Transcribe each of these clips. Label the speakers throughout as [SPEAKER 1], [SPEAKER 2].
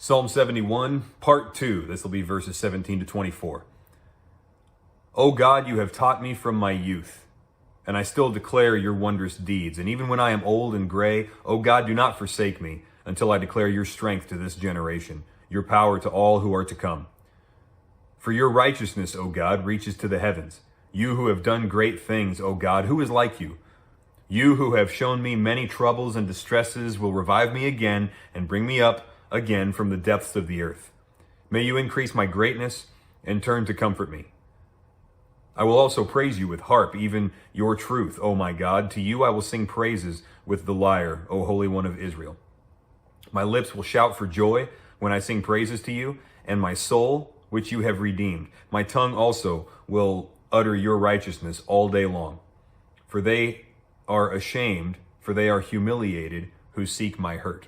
[SPEAKER 1] Psalm 71, part 2. This will be verses 17 to 24. O God, you have taught me from my youth, and I still declare your wondrous deeds. And even when I am old and gray, O God, do not forsake me until I declare your strength to this generation, your power to all who are to come. For your righteousness, O God, reaches to the heavens. You who have done great things, O God, who is like you? You who have shown me many troubles and distresses will revive me again and bring me up again from the depths of the earth. May you increase my greatness and turn to comfort me. I will also praise you with harp, even your truth, O my God. To you I will sing praises with the lyre, O Holy One of Israel. My lips will shout for joy when I sing praises to you, and my soul, which you have redeemed. My tongue also will utter your righteousness all day long. For they are ashamed, for they are humiliated who seek my hurt.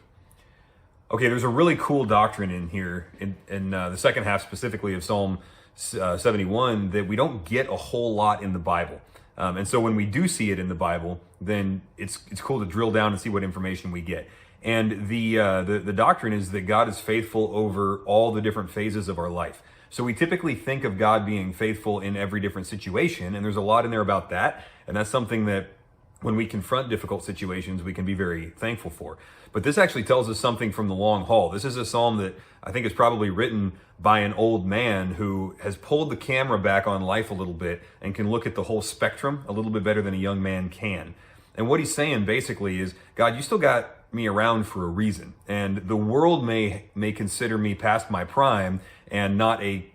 [SPEAKER 1] Okay, there's a really cool doctrine in here, in the second half specifically of Psalm 71, that we don't get a whole lot in the Bible. And so when we do see it in the Bible, then it's cool to drill down and see what information we get. And the doctrine is that God is faithful over all the different phases of our life. So we typically think of God being faithful in every different situation, and there's a lot in there about that. And that's something that when we confront difficult situations, we can be very thankful for. But this actually tells us something from the long haul. This is a psalm that I think is probably written by an old man who has pulled the camera back on life a little bit and can look at the whole spectrum a little bit better than a young man can. And what he's saying basically is, God, you still got me around for a reason. And the world may consider me past my prime and not a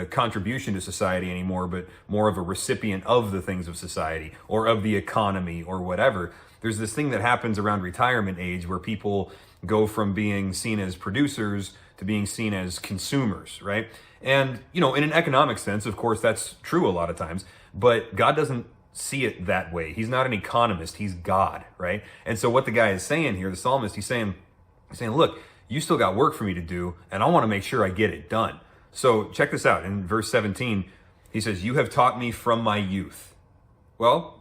[SPEAKER 1] contribution to society anymore, but more of a recipient of the things of society or of the economy or whatever. There's this thing that happens around retirement age where people go from being seen as producers to being seen as consumers, right? And, in an economic sense, of course, that's true a lot of times, but God doesn't see it that way. He's not an economist, he's God, right? And so what the guy is saying here, the psalmist, he's saying, look, you still got work for me to do, and I want to make sure I get it done. So check this out. In verse 17, he says, you have taught me from my youth. Well,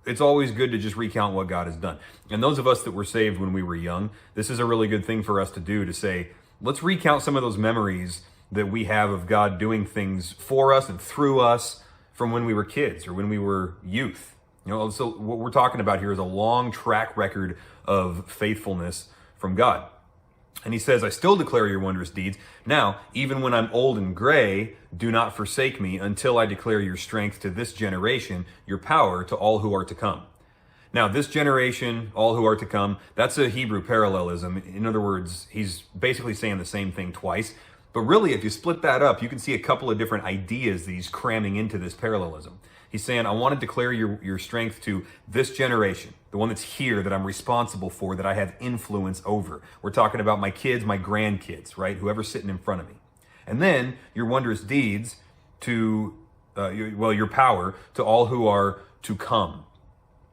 [SPEAKER 1] it's always good to just recount what God has done. And those of us that were saved when we were young, this is a really good thing for us to do, to say, let's recount some of those memories that we have of God doing things for us and through us from when we were kids or when we were youth. So what we're talking about here is a long track record of faithfulness from God. And he says, I still declare your wondrous deeds. Now, even when I'm old and gray, do not forsake me until I declare your strength to this generation, your power to all who are to come. Now, this generation, all who are to come, that's a Hebrew parallelism. In other words, he's basically saying the same thing twice. But really, if you split that up, you can see a couple of different ideas that he's cramming into this parallelism. He's saying, I want to declare your strength to this generation, the one that's here, that I'm responsible for, that I have influence over. We're talking about my kids, my grandkids, right? Whoever's sitting in front of me. And then your wondrous deeds to, your power to all who are to come.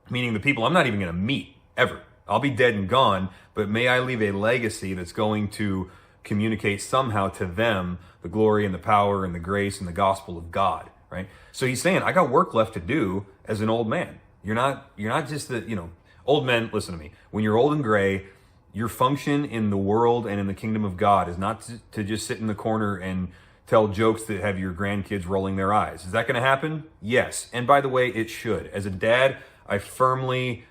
[SPEAKER 1] Meaning the people I'm not even going to meet, ever. I'll be dead and gone, but may I leave a legacy that's going to communicate somehow to them the glory and the power and the grace and the gospel of God. Right? So he's saying, I got work left to do as an old man. You're not just old men, listen to me. When you're old and gray, your function in the world and in the kingdom of God is not to just sit in the corner and tell jokes that have your grandkids rolling their eyes. Is that going to happen? Yes. And by the way, it should. As a dad, I firmly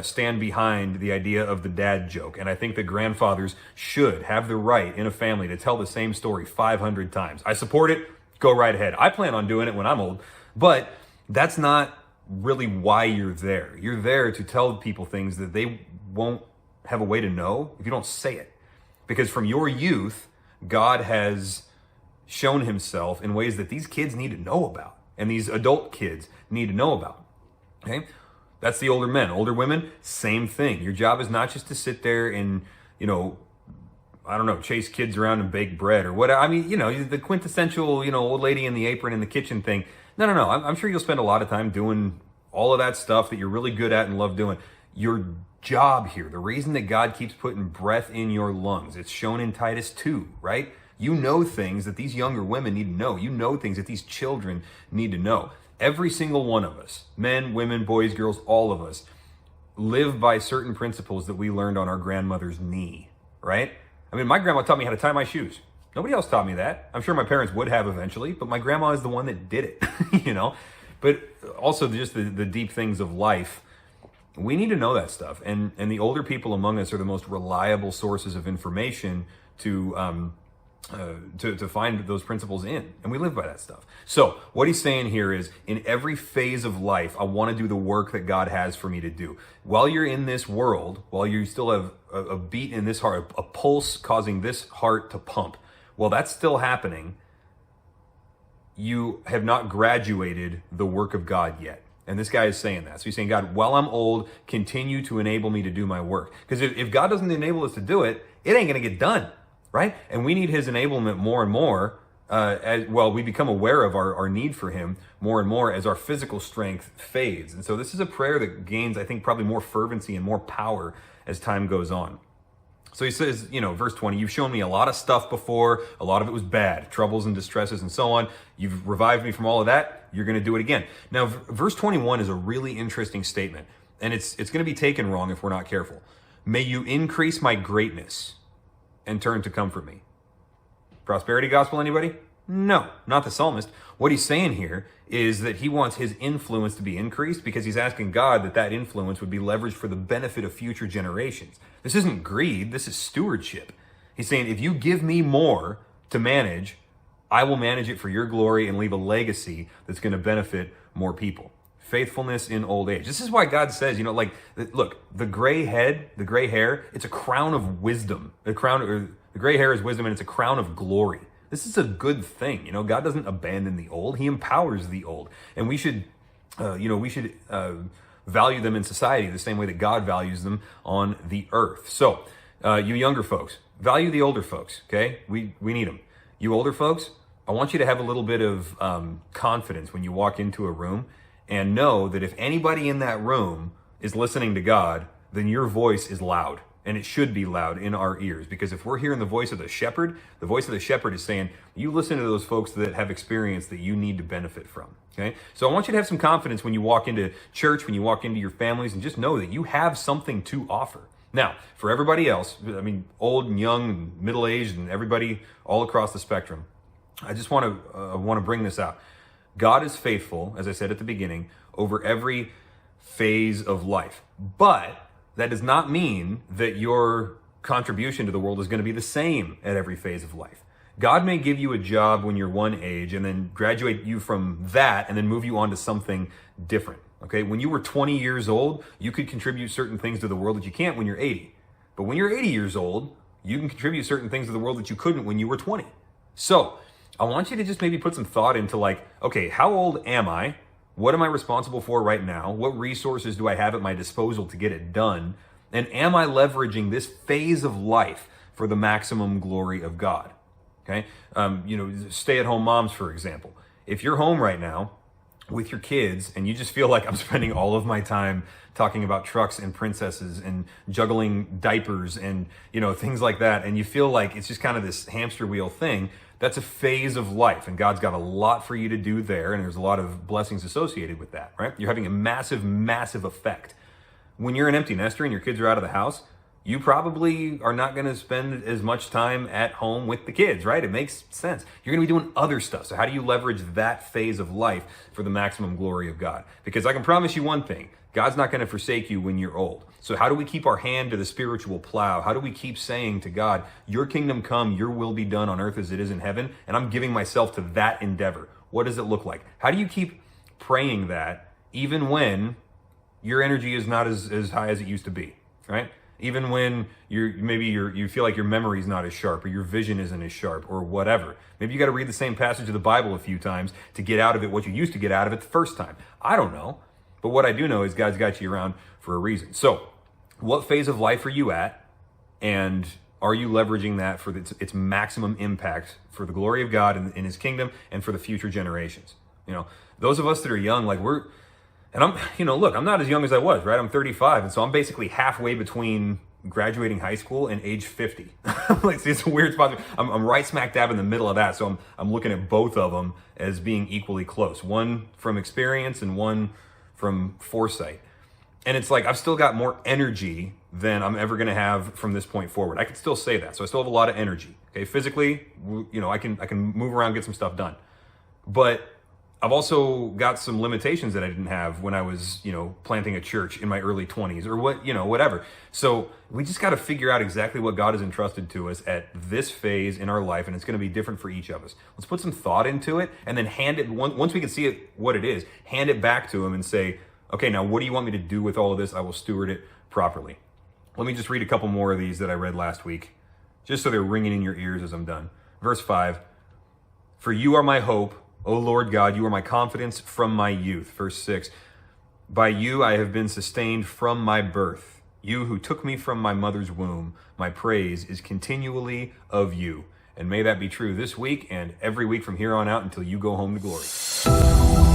[SPEAKER 1] stand behind the idea of the dad joke. And I think that grandfathers should have the right in a family to tell the same story 500 times. I support it. Go right ahead. I plan on doing it when I'm old, but that's not really why you're there. You're there to tell people things that they won't have a way to know if you don't say it. Because from your youth, God has shown himself in ways that these kids need to know about, and these adult kids need to know about. Okay? That's the older men. Older women, same thing. Your job is not just to sit there and, chase kids around and bake bread or whatever. I mean, the quintessential, old lady in the apron in the kitchen thing. No. I'm sure you'll spend a lot of time doing all of that stuff that you're really good at and love doing. Your job here, the reason that God keeps putting breath in your lungs, it's shown in Titus 2, right? You know things that these younger women need to know. You know things that these children need to know. Every single one of us, men, women, boys, girls, all of us, live by certain principles that we learned on our grandmother's knee, right? I mean, my grandma taught me how to tie my shoes. Nobody else taught me that. I'm sure my parents would have eventually, but my grandma is the one that did it, you know? But also just the deep things of life, we need to know that stuff. And the older people among us are the most reliable sources of information to find those principles in, and we live by that stuff. So what he's saying here is, in every phase of life, I want to do the work that God has for me to do. While you're in this world, while you still have a beat in this heart, a pulse causing this heart to pump, while that's still happening, you have not graduated the work of God yet. And this guy is saying that. So he's saying, God, while I'm old, continue to enable me to do my work. Because if God doesn't enable us to do it, it ain't going to get done. Right? And we need his enablement more and more, as well, we become aware of our need for him more and more as our physical strength fades. And so this is a prayer that gains, I think, probably more fervency and more power as time goes on. So he says, verse 20, you've shown me a lot of stuff before. A lot of it was bad, troubles and distresses and so on. You've revived me from all of that. You're going to do it again. Now, verse 21 is a really interesting statement, and it's going to be taken wrong if we're not careful. May you increase my greatness and turn to comfort me. Prosperity gospel, anybody? No, not the psalmist. What he's saying here is that he wants his influence to be increased because he's asking God that influence would be leveraged for the benefit of future generations. This isn't greed, this is stewardship. He's saying, if you give me more to manage, I will manage it for your glory and leave a legacy that's going to benefit more people. Faithfulness in old age. This is why God says, look, the gray hair, it's a crown of wisdom. The gray hair is wisdom, and it's a crown of glory. This is a good thing. God doesn't abandon the old. He empowers the old. And we should value them in society the same way that God values them on the earth. So, you younger folks, value the older folks, okay? We need them. You older folks, I want you to have a little bit of confidence when you walk into a room, and know that if anybody in that room is listening to God, then your voice is loud. And it should be loud in our ears. Because if we're hearing the voice of the shepherd is saying, you listen to those folks that have experience that you need to benefit from. Okay? So I want you to have some confidence when you walk into church, when you walk into your families, and just know that you have something to offer. Now, for everybody else, old and young and middle-aged and everybody all across the spectrum, I just want to bring this out. God is faithful, as I said at the beginning, over every phase of life. But that does not mean that your contribution to the world is going to be the same at every phase of life. God may give you a job when you're one age and then graduate you from that and then move you on to something different. Okay? When you were 20 years old, you could contribute certain things to the world that you can't when you're 80. But when you're 80 years old, you can contribute certain things to the world that you couldn't when you were 20. So, I want you to just maybe put some thought into okay, how old am I? What am I responsible for right now? What resources do I have at my disposal to get it done? And am I leveraging this phase of life for the maximum glory of God? Okay? Stay-at-home moms, for example. If you're home right now with your kids and you just feel like I'm spending all of my time talking about trucks and princesses and juggling diapers and, things like that, and you feel like it's just kind of this hamster wheel thing, that's a phase of life, and God's got a lot for you to do there, and there's a lot of blessings associated with that, right? You're having a massive, massive effect. When you're an empty nester and your kids are out of the house, you probably are not going to spend as much time at home with the kids, right? It makes sense. You're going to be doing other stuff. So how do you leverage that phase of life for the maximum glory of God? Because I can promise you one thing, God's not going to forsake you when you're old. So how do we keep our hand to the spiritual plow? How do we keep saying to God, your kingdom come, your will be done on earth as it is in heaven, and I'm giving myself to that endeavor? What does it look like? How do you keep praying that even when your energy is not as high as it used to be, right? Even when you feel like your memory is not as sharp or your vision isn't as sharp or whatever. Maybe you got to read the same passage of the Bible a few times to get out of it what you used to get out of it the first time. I don't know. But what I do know is God's got you around for a reason. So what phase of life are you at? And are you leveraging that for its maximum impact for the glory of God in his kingdom and for the future generations? Those of us that are young, I'm not as young as I was, right? I'm 35. And so I'm basically halfway between graduating high school and age 50. It's a weird spot. I'm right smack dab in the middle of that. So I'm looking at both of them as being equally close. One from experience and one from foresight. And it's like, I've still got more energy than I'm ever going to have from this point forward. I can still say that. So I still have a lot of energy. Okay. Physically, I can move around, get some stuff done. But I've also got some limitations that I didn't have when I was, planting a church in my early 20s or whatever. So we just got to figure out exactly what God has entrusted to us at this phase in our life. And it's going to be different for each of us. Let's put some thought into it and then hand it, once we can see it, what it is, hand it back to him and say, okay, now what do you want me to do with all of this? I will steward it properly. Let me just read a couple more of these that I read last week, just so they're ringing in your ears as I'm done. Verse 5, for you are my hope, O Lord God, you are my confidence from my youth. Verse 6, by you I have been sustained from my birth. You who took me from my mother's womb, my praise is continually of you. And may that be true this week and every week from here on out until you go home to glory.